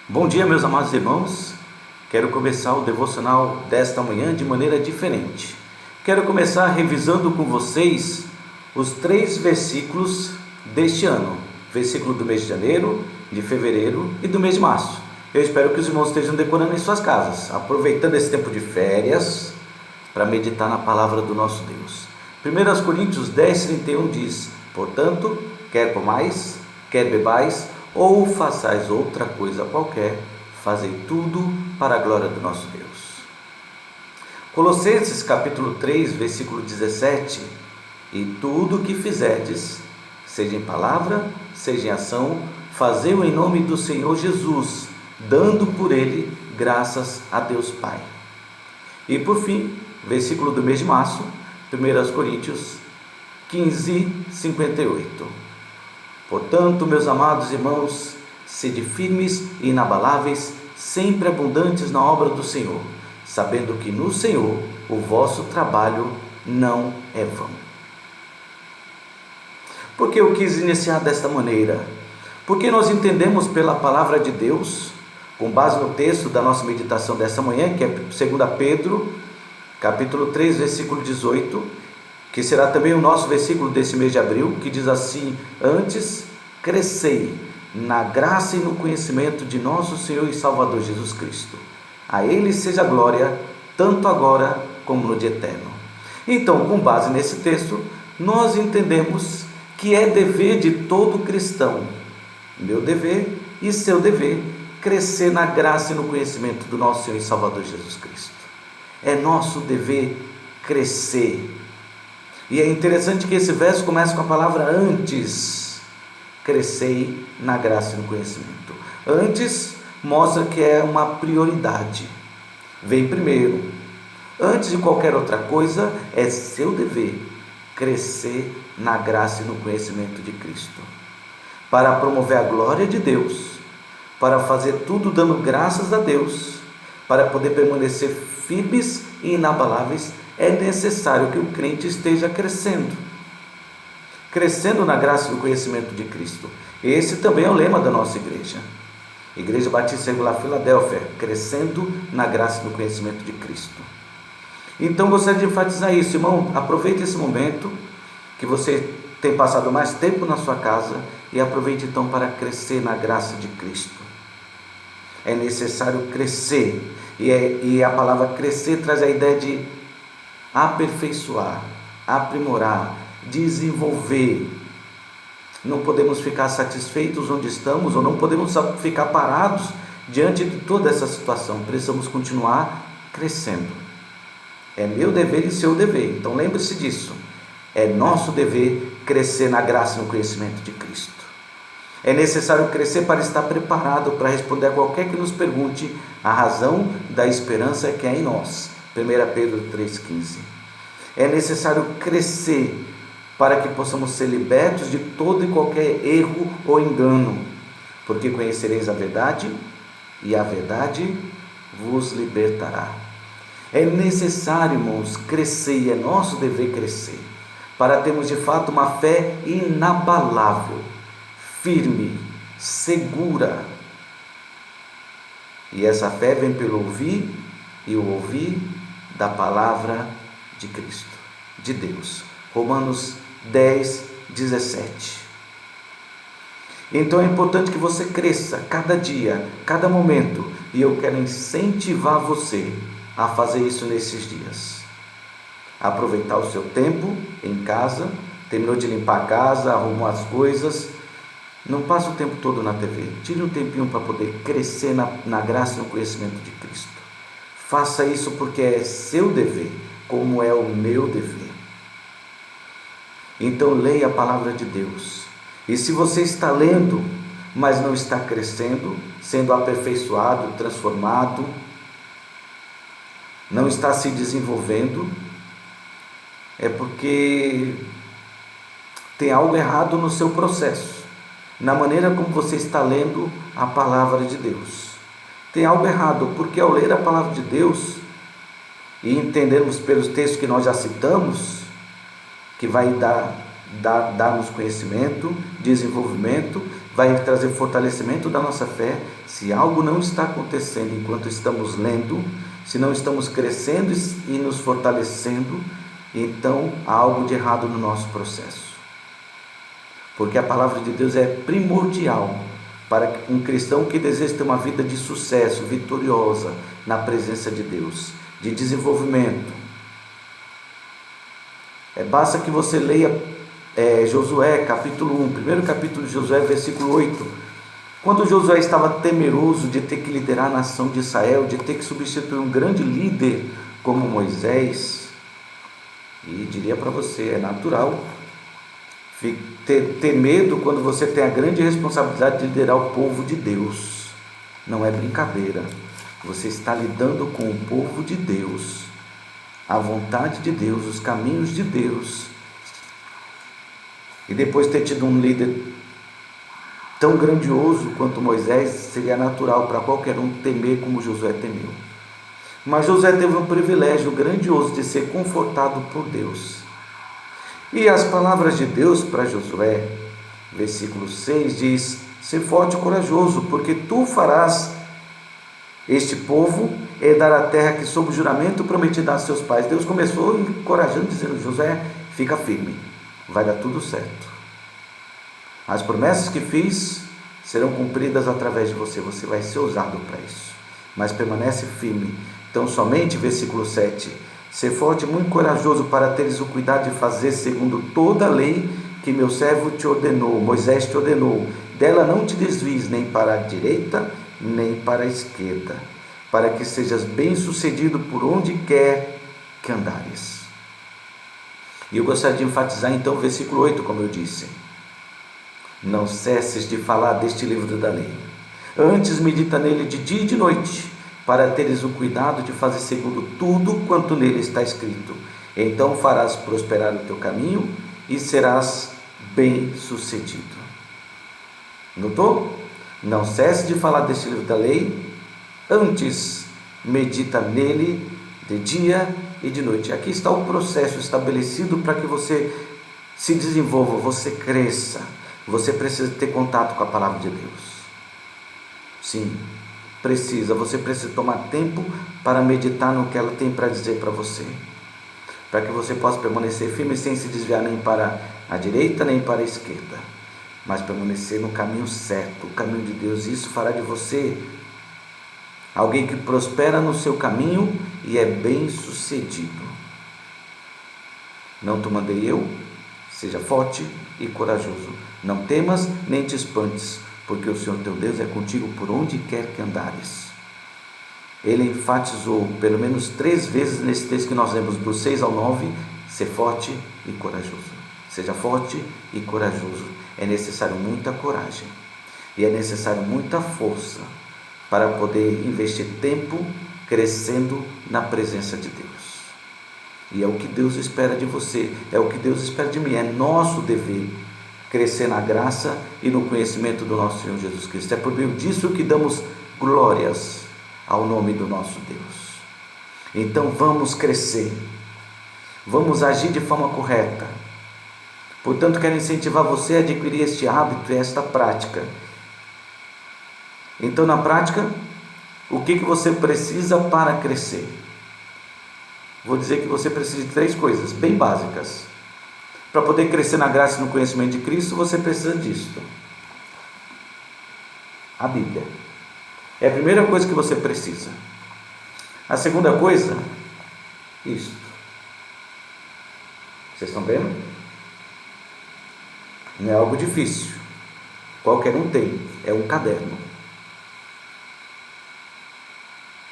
Bom dia, meus amados irmãos. Quero começar o devocional desta manhã de maneira diferente. Quero começar revisando com vocês os 3 versículos deste ano. Versículo do mês de janeiro, de fevereiro e do mês de março. Eu espero que os irmãos estejam decorando em suas casas, aproveitando esse tempo de férias para meditar na palavra do nosso Deus. 1 Coríntios 10:31 diz: portanto, quer comais, quer bebais, ou façais outra coisa qualquer, fazei tudo para a glória do nosso Deus. Colossenses capítulo 3, versículo 17: e tudo o que fizerdes, seja em palavra, seja em ação, fazei-o em nome do Senhor Jesus, dando por ele graças a Deus Pai. E por fim, versículo do mês de março, 1 Coríntios 15:58. Portanto, meus amados irmãos, sede firmes e inabaláveis, sempre abundantes na obra do Senhor, sabendo que no Senhor o vosso trabalho não é vão. Por que eu quis iniciar desta maneira? Porque nós entendemos pela palavra de Deus, com base no texto da nossa meditação desta manhã, que é 2 Pedro, capítulo 3, versículo 18, que será também o nosso versículo desse mês de abril, que diz assim: antes crescei na graça e no conhecimento de nosso Senhor e Salvador Jesus Cristo. A Ele seja a glória, tanto agora como no dia eterno. Então, com base nesse texto, nós entendemos que é dever de todo cristão, meu dever e seu dever, crescer na graça e no conhecimento do nosso Senhor e Salvador Jesus Cristo. É nosso dever crescer. E é interessante que esse verso começa com a palavra antes. Crescei na graça e no conhecimento. Antes mostra que é uma prioridade. Vem primeiro. Antes de qualquer outra coisa, é seu dever crescer na graça e no conhecimento de Cristo. Para promover a glória de Deus, para fazer tudo dando graças a Deus, para poder permanecer firmes e inabaláveis, é necessário que o crente esteja crescendo na graça e no conhecimento de Cristo. Esse também é o lema da nossa igreja, Igreja Batista Regular Filadélfia, crescendo na graça e no conhecimento de Cristo. Então gostaria de enfatizar isso, irmão. Aproveite esse momento que você tem passado mais tempo na sua casa e aproveite então para crescer na graça de Cristo. É necessário crescer, e a palavra crescer traz a ideia de aperfeiçoar, aprimorar, desenvolver. Não podemos ficar satisfeitos onde estamos, ou não podemos ficar parados diante de toda essa situação. Precisamos continuar crescendo. É meu dever e seu dever. Então lembre-se disso. É nosso dever crescer na graça e no conhecimento de Cristo. É necessário crescer para estar preparado para responder a qualquer que nos pergunte a razão da esperança que há em nós. 1 Pedro 3,15. É necessário crescer para que possamos ser libertos de todo e qualquer erro ou engano, porque conhecereis a verdade e a verdade vos libertará. É necessário, irmãos, crescer, e é nosso dever crescer, para termos de fato uma fé inabalável, firme, segura. E essa fé vem pelo ouvir, e o ouvir da palavra de Cristo, de Deus. Romanos 10:17. Então é importante que você cresça cada dia, cada momento, e eu quero incentivar você a fazer isso nesses dias. Aproveitar o seu tempo em casa, terminou de limpar a casa, arrumou as coisas, não passe o tempo todo na TV, tire um tempinho para poder crescer na graça e no conhecimento de Cristo. Faça isso porque é seu dever, como é o meu dever. Então leia a palavra de Deus. E se você está lendo, mas não está crescendo, sendo aperfeiçoado, transformado, não está se desenvolvendo, é porque tem algo errado no seu processo, na maneira como você está lendo a palavra de Deus. Tem algo errado, porque ao ler a palavra de Deus e entendermos pelos textos que nós já citamos, que vai dar dar-nos conhecimento, desenvolvimento, vai trazer fortalecimento da nossa fé. Se algo não está acontecendo enquanto estamos lendo, se não estamos crescendo e nos fortalecendo, então há algo de errado no nosso processo. Porque a palavra de Deus é primordial para um cristão que deseja ter uma vida de sucesso, vitoriosa na presença de Deus, de desenvolvimento. Basta que você leia Josué capítulo 1, primeiro capítulo de Josué, versículo 8. Quando Josué estava temeroso de ter que liderar a nação de Israel, de ter que substituir um grande líder como Moisés, e diria para você, é natural ter medo quando você tem a grande responsabilidade de liderar o povo de Deus. Não é brincadeira. Você está lidando com o povo de Deus, a vontade de Deus, os caminhos de Deus. E depois de ter tido um líder tão grandioso quanto Moisés, seria natural para qualquer um temer como Josué temeu. Mas Josué teve um privilégio grandioso de ser confortado por Deus. E as palavras de Deus para Josué, versículo 6, diz: ser forte e corajoso, porque tu farás este povo herdar a terra que sob juramento prometi dar a seus pais. Deus começou encorajando, dizendo: Josué, fica firme, vai dar tudo certo. As promessas que fiz serão cumpridas através de você, você vai ser usado para isso, mas permanece firme. Então somente, versículo 7, ser forte e muito corajoso para teres o cuidado de fazer segundo toda a lei que meu servo te ordenou, Moisés te ordenou. Dela não te desvies nem para a direita, nem para a esquerda, para que sejas bem sucedido por onde quer que andares. E eu gostaria de enfatizar então o versículo 8, como eu disse: não cesses de falar deste livro da lei, antes medita nele de dia e de noite, para teres o cuidado de fazer segundo tudo quanto nele está escrito. Então farás prosperar o teu caminho e serás bem sucedido. Notou? Não cesse de falar deste livro da lei, antes medita nele de dia e de noite. Aqui está o processo estabelecido para que você se desenvolva, você cresça. Você precisa ter contato com a palavra de Deus. Sim, você precisa tomar tempo para meditar no que ela tem para dizer para você, para que você possa permanecer firme sem se desviar nem para a direita nem para a esquerda, mas permanecer no caminho certo, o caminho de Deus. Isso fará de você alguém que prospera no seu caminho e é bem sucedido. Não te mandei eu? Seja forte e corajoso, não temas nem te espantes, porque o Senhor teu Deus é contigo por onde quer que andares. Ele enfatizou pelo menos 3 vezes nesse texto que nós lemos, do 6 ao 9, ser forte e corajoso. Seja forte e corajoso. É necessário muita coragem e é necessário muita força para poder investir tempo crescendo na presença de Deus. E é o que Deus espera de você, é o que Deus espera de mim. É nosso dever crescer na graça e no conhecimento do nosso Senhor Jesus Cristo. É por meio disso que damos glórias ao nome do nosso Deus. Então vamos crescer, vamos agir de forma correta. Portanto, quero incentivar você a adquirir este hábito e esta prática. Então, na prática, o que você precisa para crescer? Vou dizer que você precisa de 3 coisas bem básicas. Para poder crescer na graça e no conhecimento de Cristo, você precisa disso. A Bíblia é a primeira coisa que você precisa. A segunda coisa, isto. Vocês estão vendo? Não é algo difícil. Qualquer um tem. É um caderno.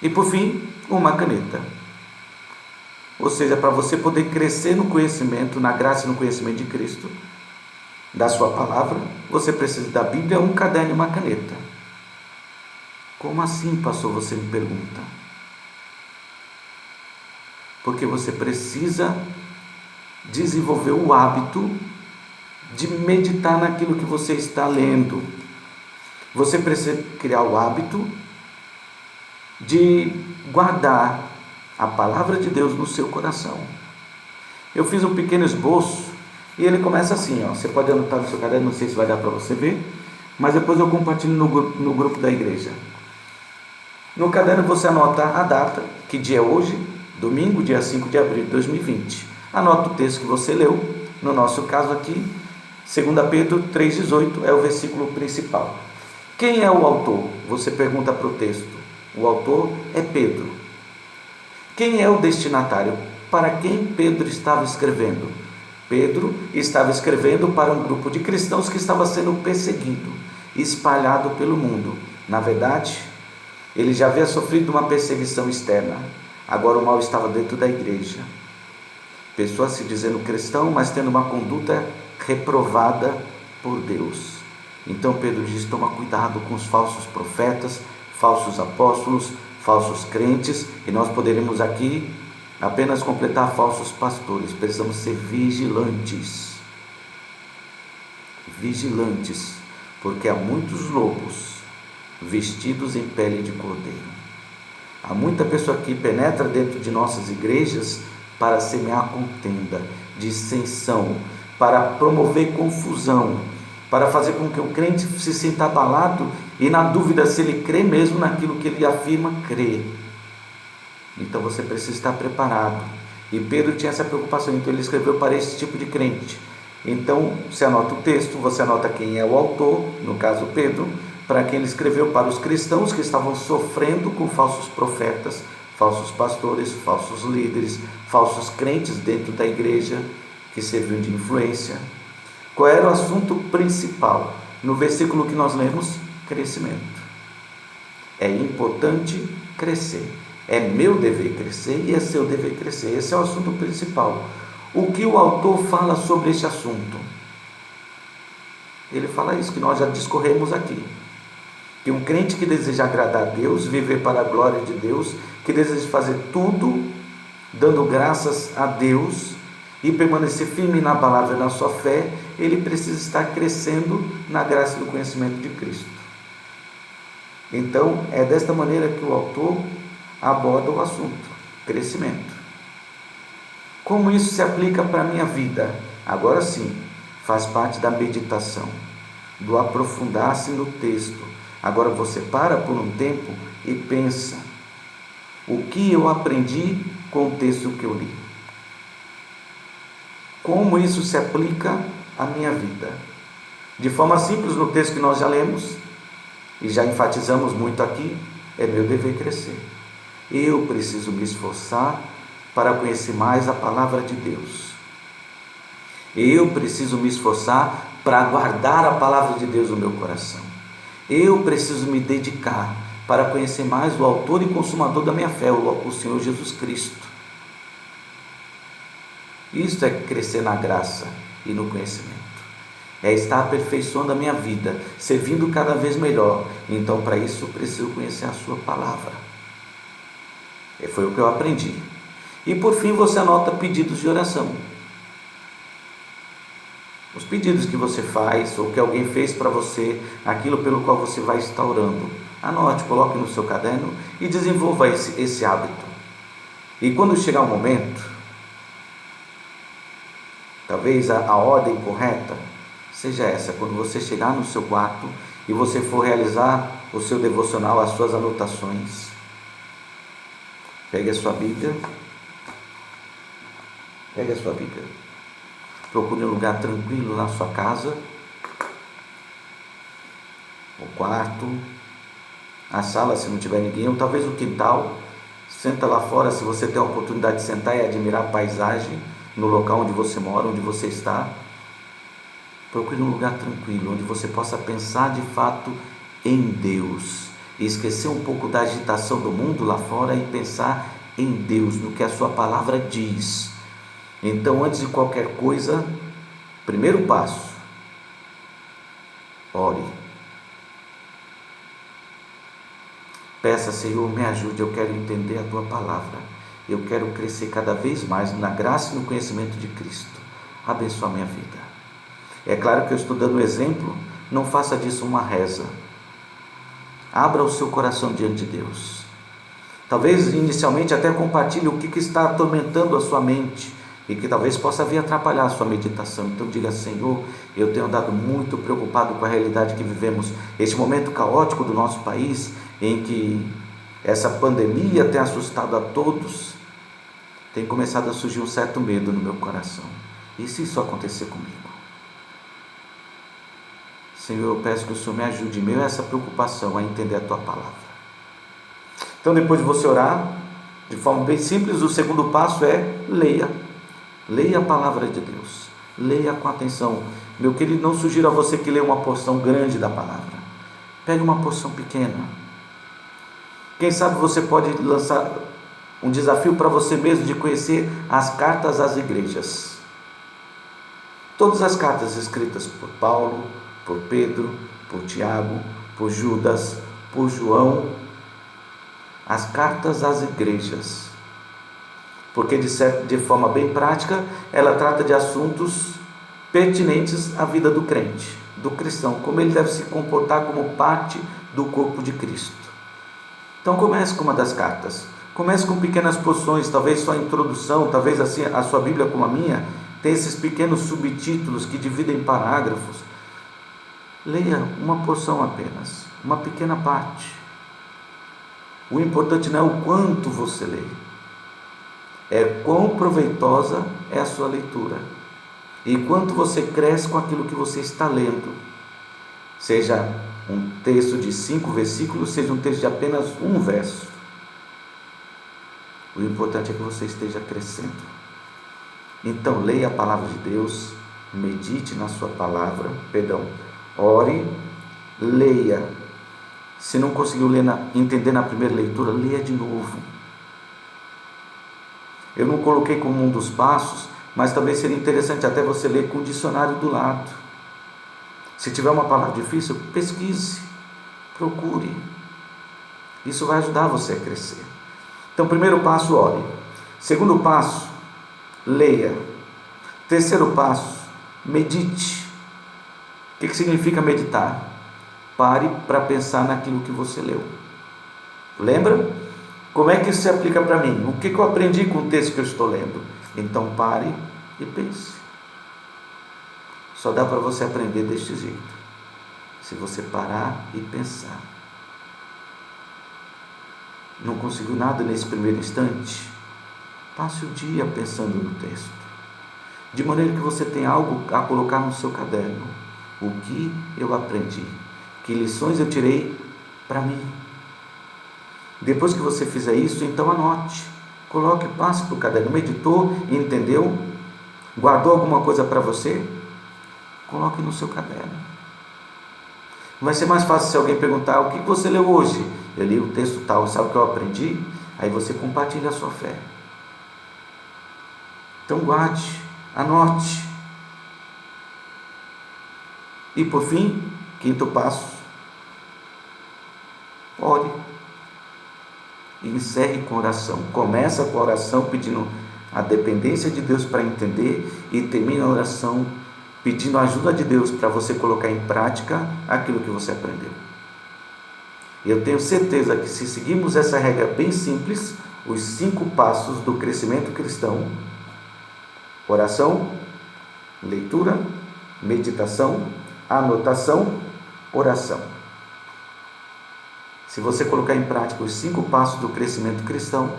E por fim, uma caneta. Ou seja, para você poder crescer no conhecimento, na graça e no conhecimento de Cristo, da sua palavra, você precisa da Bíblia, um caderno e uma caneta. Como assim, pastor? Você me pergunta. Porque você precisa desenvolver o hábito de meditar naquilo que você está lendo. Você precisa criar o hábito de guardar a palavra de Deus no seu coração. Eu fiz um pequeno esboço e ele começa assim, ó. Você pode anotar no seu caderno, não sei se vai dar para você ver, mas depois eu compartilho no grupo da igreja. No caderno você anota a data, que dia é hoje, domingo, dia 5 de abril de 2020. Anota o texto que você leu, no nosso caso aqui, 2 Pedro 3,18 é o versículo principal. Quem é o autor? Você pergunta para o texto. O autor é Pedro. Quem é o destinatário? Para quem Pedro estava escrevendo? Pedro estava escrevendo para um grupo de cristãos que estava sendo perseguido, espalhado pelo mundo. Na verdade, ele já havia sofrido uma perseguição externa. Agora o mal estava dentro da igreja. Pessoas se dizendo cristão, mas tendo uma conduta reprovada por Deus. Então Pedro diz: toma cuidado com os falsos profetas, falsos apóstolos, falsos crentes, e nós poderemos aqui apenas completar falsos pastores. Precisamos ser vigilantes. Vigilantes, porque há muitos lobos vestidos em pele de cordeiro. Há muita pessoa que penetra dentro de nossas igrejas para semear contenda, dissensão, para promover confusão, para fazer com que o crente se sinta abalado e na dúvida se ele crê mesmo naquilo que ele afirma crer. Então você precisa estar preparado. E Pedro tinha essa preocupação, então ele escreveu para esse tipo de crente. Então você anota o texto, você anota quem é o autor, no caso Pedro, para quem ele escreveu: para os cristãos que estavam sofrendo com falsos profetas, falsos pastores, falsos líderes, falsos crentes dentro da igreja que serviam de influência. Qual era o assunto principal? No versículo que nós lemos: crescimento. É importante crescer. É meu dever crescer e é seu dever crescer. Esse é o assunto principal. O que o autor fala sobre esse assunto? Ele fala isso que nós já discorremos aqui. Que um crente que deseja agradar a Deus, viver para a glória de Deus, que deseja fazer tudo dando graças a Deus e permanecer firme na palavra e na sua fé, ele precisa estar crescendo na graça e no conhecimento de Cristo. Então, é desta maneira que o autor aborda o assunto: crescimento. Como isso se aplica para a minha vida? Agora sim, faz parte da meditação, do aprofundar-se no texto. Agora você para por um tempo e pensa: o que eu aprendi com o texto que eu li? Como isso se aplica à minha vida? De forma simples, no texto que nós já lemos e já enfatizamos muito aqui, é meu dever crescer. Eu preciso me esforçar para conhecer mais a palavra de Deus. Eu preciso me esforçar para guardar a palavra de Deus no meu coração. Eu preciso me dedicar para conhecer mais o autor e consumador da minha fé, o Senhor Jesus Cristo. Isso é crescer na graça e no conhecimento. É estar aperfeiçoando a minha vida, servindo cada vez melhor. Então, para isso, eu preciso conhecer a sua palavra. Foi o que eu aprendi. E por fim, você anota pedidos de oração. Os pedidos que você faz, ou que alguém fez para você, aquilo pelo qual você vai estar orando. Anote, coloque no seu caderno e desenvolva esse hábito. E quando chegar o momento, talvez a ordem correta seja essa: quando você chegar no seu quarto e você for realizar o seu devocional, as suas anotações, pegue a sua Bíblia, procure um lugar tranquilo na sua casa, o quarto, a sala se não tiver ninguém, ou talvez o quintal. Senta lá fora, se você tem a oportunidade de sentar e admirar a paisagem no local onde você mora, onde você está. Procure um lugar tranquilo, onde você possa pensar de fato em Deus, e esquecer um pouco da agitação do mundo lá fora e pensar em Deus, no que a sua palavra diz. Então, antes de qualquer coisa, primeiro passo: ore. Peça: Senhor, me ajude, eu quero entender a tua palavra, eu quero crescer cada vez mais na graça e no conhecimento de Cristo. Abençoa a minha vida. É claro que eu estou dando exemplo, não faça disso uma reza. Abra o seu coração diante de Deus. Talvez inicialmente até compartilhe o que está atormentando a sua mente, e que talvez possa vir atrapalhar a sua meditação. Então diga: Senhor, eu tenho andado muito preocupado com a realidade que vivemos, este momento caótico do nosso país, em que essa pandemia tem assustado a todos. Tem começado a surgir um certo medo no meu coração. E se isso acontecer comigo? Senhor, eu peço que o Senhor me ajude em meio a essa preocupação a entender a Tua palavra. Então, depois de você orar, de forma bem simples, o segundo passo é leia. Leia a palavra de Deus. Leia com atenção. Meu querido, não sugiro a você que leia uma porção grande da palavra. Pegue uma porção pequena. Quem sabe você pode lançar um desafio para você mesmo de conhecer as cartas às igrejas. Todas as cartas escritas por Paulo, por Pedro, por Tiago, por Judas, por João. As cartas às igrejas. Porque de forma bem prática, ela trata de assuntos pertinentes à vida do crente, do cristão, como ele deve se comportar como parte do corpo de Cristo. Então comece com uma das cartas, comece com pequenas porções, talvez só a introdução, talvez assim a sua Bíblia como a minha, tem esses pequenos subtítulos que dividem parágrafos. Leia uma porção apenas, uma pequena parte. O importante não é o quanto você lê, é quão proveitosa é a sua leitura e quanto você cresce com aquilo que você está lendo. Seja um texto de 5 versículos, seja um texto de apenas um verso. O importante é que você esteja crescendo. Então, leia a palavra de Deus, medite na sua palavra, ore, leia. Se não conseguiu entender na primeira leitura, leia de novo. Eu não coloquei como um dos passos, mas talvez seria interessante até você ler com o dicionário do lado. Se tiver uma palavra difícil, pesquise, procure. Isso vai ajudar você a crescer. Então, primeiro passo, ore. Segundo passo, leia. Terceiro passo, medite. O que significa meditar? Pare para pensar naquilo que você leu. Lembra? Como é que isso se aplica para mim? O que eu aprendi com o texto que eu estou lendo? Então pare e pense. Só dá para você aprender deste jeito, se você parar e pensar. Não conseguiu nada nesse primeiro instante? Passe o dia pensando no texto, de maneira que você tenha algo a colocar no seu caderno. O que eu aprendi? Que lições eu tirei para mim? Depois que você fizer isso, então anote, coloque, passe para o caderno. Meditou, entendeu? Guardou alguma coisa para você? Coloque no seu caderno. Vai ser mais fácil se alguém perguntar: o que você leu hoje? Eu li o texto tal, sabe o que eu aprendi? Aí você compartilha a sua fé. Então guarde, anote. E por fim, quinto passo, ore. E encerre com oração. Começa com a oração pedindo a dependência de Deus para entender, e termina a oração pedindo a ajuda de Deus para você colocar em prática aquilo que você aprendeu. Eu tenho certeza que, se seguirmos essa regra bem simples, os 5 passos do crescimento cristão: oração, leitura, meditação, anotação, oração. Se você colocar em prática os 5 passos do crescimento cristão,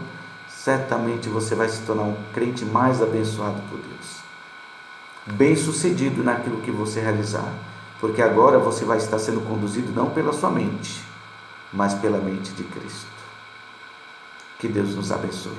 certamente você vai se tornar um crente mais abençoado por Deus, bem-sucedido naquilo que você realizar, porque agora você vai estar sendo conduzido não pela sua mente, mas pela mente de Cristo. Que Deus nos abençoe.